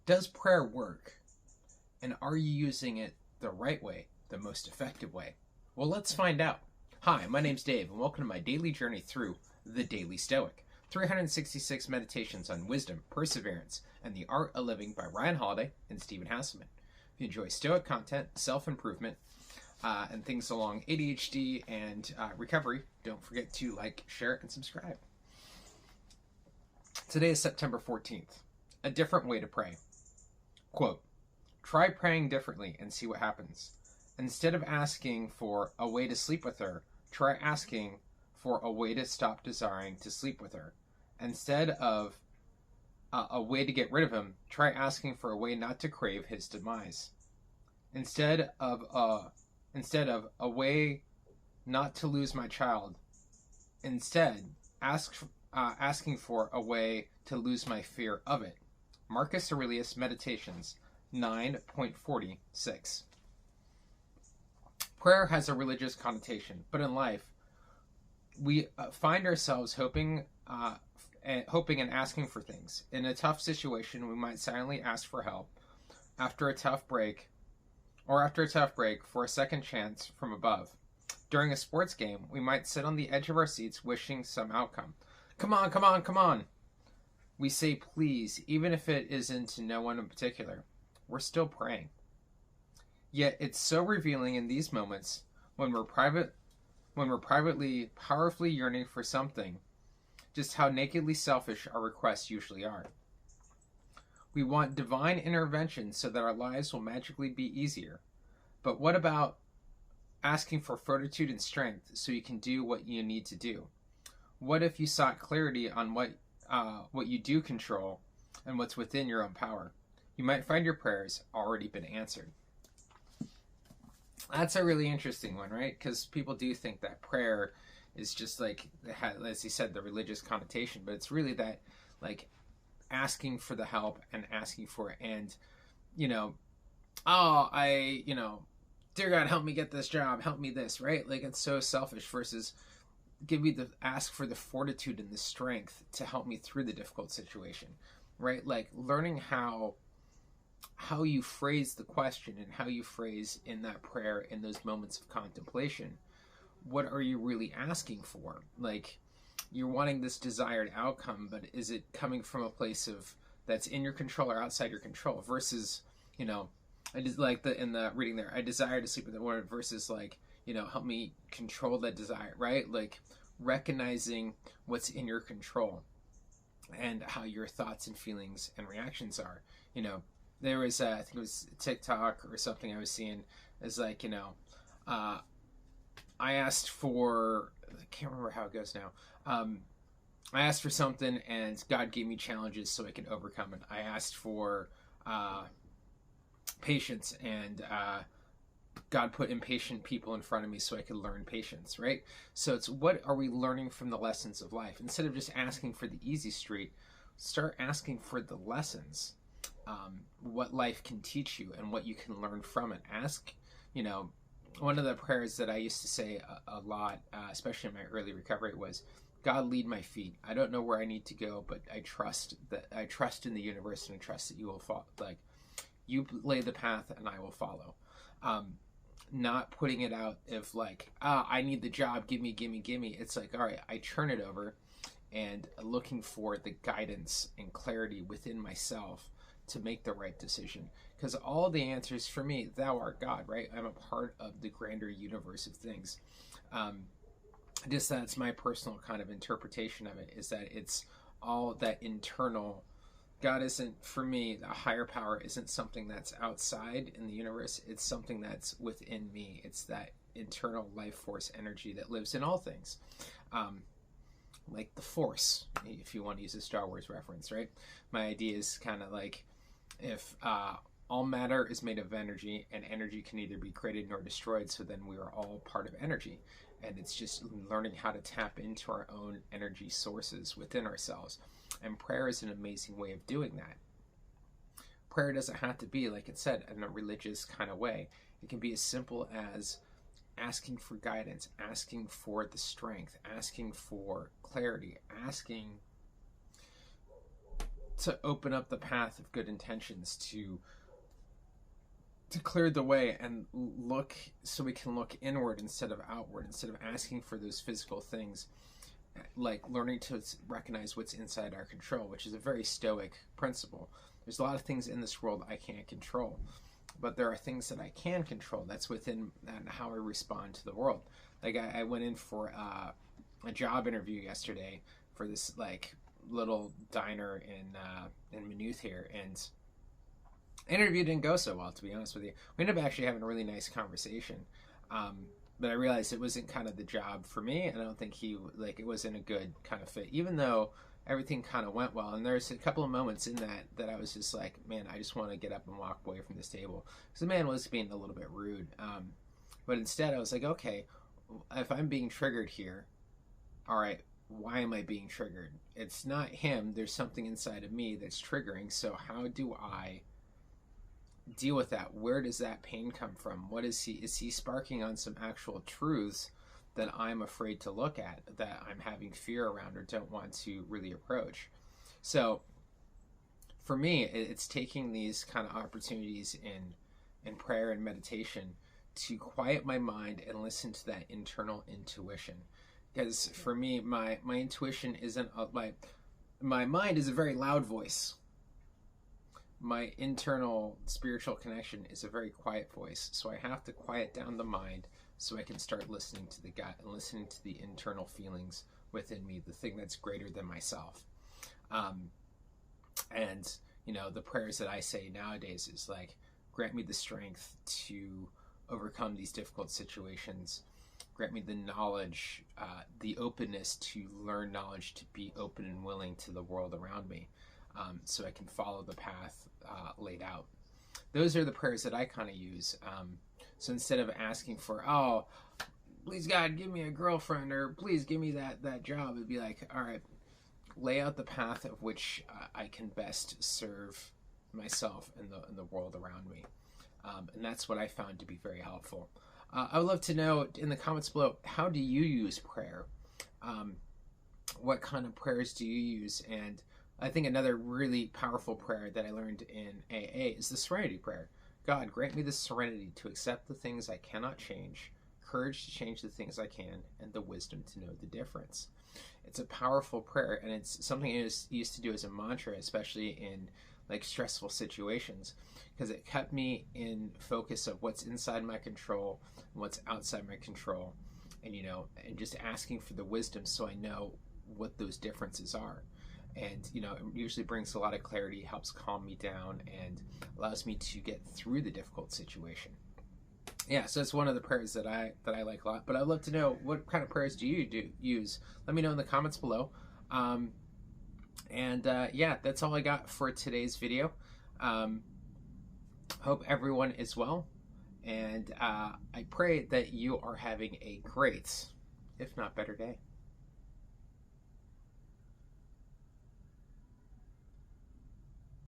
Does prayer work? And are you using it the right way, the most effective way? Well, let's find out. Hi, my name's Dave, and welcome to my daily journey through the Daily Stoic. 366 meditations on wisdom, perseverance, and the art of living by Ryan Holiday and Stephen Hasselman. If you enjoy Stoic content, self-improvement, and things along ADHD and recovery, don't forget to like, share, and subscribe. Today is September 14th. A different way to pray. Quote, try praying differently and see what happens. Instead of asking for a way to sleep with her, try asking for a way to stop desiring to sleep with her. Instead of a way to get rid of him, try asking for a way not to crave his demise. Instead of a way not to lose my child, instead asking for a way to lose my fear of it. Marcus Aurelius Meditations 9.46. Prayer has a religious connotation, but in life, we find ourselves hoping and asking for things. In a tough situation, we might silently ask for help after a tough break for a second chance from above. During a sports game, we might sit on the edge of our seats wishing some outcome. Come on, come on, come on. We say please, even if it isn't to no one in particular. We're still praying. Yet it's so revealing in these moments when we're privately, powerfully yearning for something, just how nakedly selfish our requests usually are. We want divine intervention so that our lives will magically be easier. But what about asking for fortitude and strength so you can do what you need to do? What if you sought clarity on what you do control and what's within your own power? You might find your prayers already been answered. That's a really interesting one, right? Because people do think that prayer is just like, as he said, the religious connotation, but it's really that, like, asking for the help and asking for it, and dear God, help me get this job, help me this, right? Like, it's so selfish versus ask for the fortitude and the strength to help me through the difficult situation, right? Like learning how you phrase the question and how you phrase in that prayer in those moments of contemplation. What are you really asking for? Like, you're wanting this desired outcome, but is it coming from a place of that's in your control or outside your control? Versus, I just like in the reading there, I desire to sleep with the word, versus like, help me control that desire, right? Like recognizing what's in your control and how your thoughts and feelings and reactions are. There was, I think it was TikTok or something I was seeing, is like, I asked for, I can't remember how it goes now. I asked for something and God gave me challenges so I could overcome it. I asked for patience and God put impatient people in front of me so I could learn patience, right? So it's, what are we learning from the lessons of life? Instead of just asking for the easy street, start asking for the lessons, what life can teach you and what you can learn from it. Ask, one of the prayers that I used to say a lot, especially in my early recovery, was, God, lead my feet. I don't know where I need to go, but I trust in the universe, and I trust that you will follow. Like, you lay the path and I will follow. Not putting it out of like, I need the job, give me. It's like, all right, I turn it over and looking for the guidance and clarity within myself to make the right decision. Because all the answers for me, thou art God, right? I'm a part of the grander universe of things. Just that's my personal kind of interpretation of it, is that it's all that internal. God isn't, for me, the higher power isn't something that's outside in the universe. It's something that's within me. It's that internal life force energy that lives in all things. Like the Force, if you want to use a Star Wars reference, right? My idea is kind of like, if all matter is made of energy, and energy can neither be created nor destroyed, so then we are all part of energy. And it's just learning how to tap into our own energy sources within ourselves. And prayer is an amazing way of doing that. Prayer doesn't have to be, like it said, in a religious kind of way. It can be as simple as asking for guidance, asking for the strength, asking for clarity, asking to open up the path of good intentions, to clear the way and look, so we can look inward instead of outward, instead of asking for those physical things, like learning to recognize what's inside our control, which is a very Stoic principle. There's a lot of things in this world I can't control, but there are things that I can control. That's within how I respond to the world. Like I went in for a job interview yesterday for this like little diner in Maynooth here, and the interview didn't go so well, to be honest with you. We ended up actually having a really nice conversation, but I realized it wasn't kind of the job for me, and I don't think it wasn't a good kind of fit, even though everything kind of went well. And there's a couple of moments in that I was just like, man, I just want to get up and walk away from this table, because the man was being a little bit rude, but instead I was like, okay, if I'm being triggered here, all right, why am I being triggered? It's not him. There's something inside of me that's triggering. So how do I deal with that? Where does that pain come from? What is he sparking on some actual truths that I'm afraid to look at, that I'm having fear around or don't want to really approach? So for me, it's taking these kind of opportunities in prayer and meditation to quiet my mind and listen to that internal intuition. Because for me, my intuition isn't my mind is a very loud voice. My internal spiritual connection is a very quiet voice. So I have to quiet down the mind so I can start listening to the gut and listening to the internal feelings within me, the thing that's greater than myself. And the prayers that I say nowadays is like, grant me the strength to overcome these difficult situations. Grant me the knowledge, the openness to learn knowledge, to be open and willing to the world around me, so I can follow the path laid out. Those are the prayers that I kind of use. So instead of asking for, oh, please God, give me a girlfriend, or please give me that job, it'd be like, all right, lay out the path of which I can best serve myself and the world around me. And that's what I found to be very helpful. I would love to know in the comments below, how do you use prayer? What kind of prayers do you use? And I think another really powerful prayer that I learned in AA is the serenity prayer. God, grant me the serenity to accept the things I cannot change, courage to change the things I can, and the wisdom to know the difference. It's a powerful prayer, and it's something I used to do as a mantra, especially in like stressful situations, because it kept me in focus of what's inside my control and what's outside my control, and and just asking for the wisdom so I know what those differences are. And it usually brings a lot of clarity, helps calm me down, and allows me to get through the difficult situation. Yeah, so it's one of the prayers that I like a lot. But I'd love to know, what kind of prayers do you use? Let me know in the comments below. Yeah, that's all I got for today's video. Hope everyone is well, and I pray that you are having a great, if not better, day.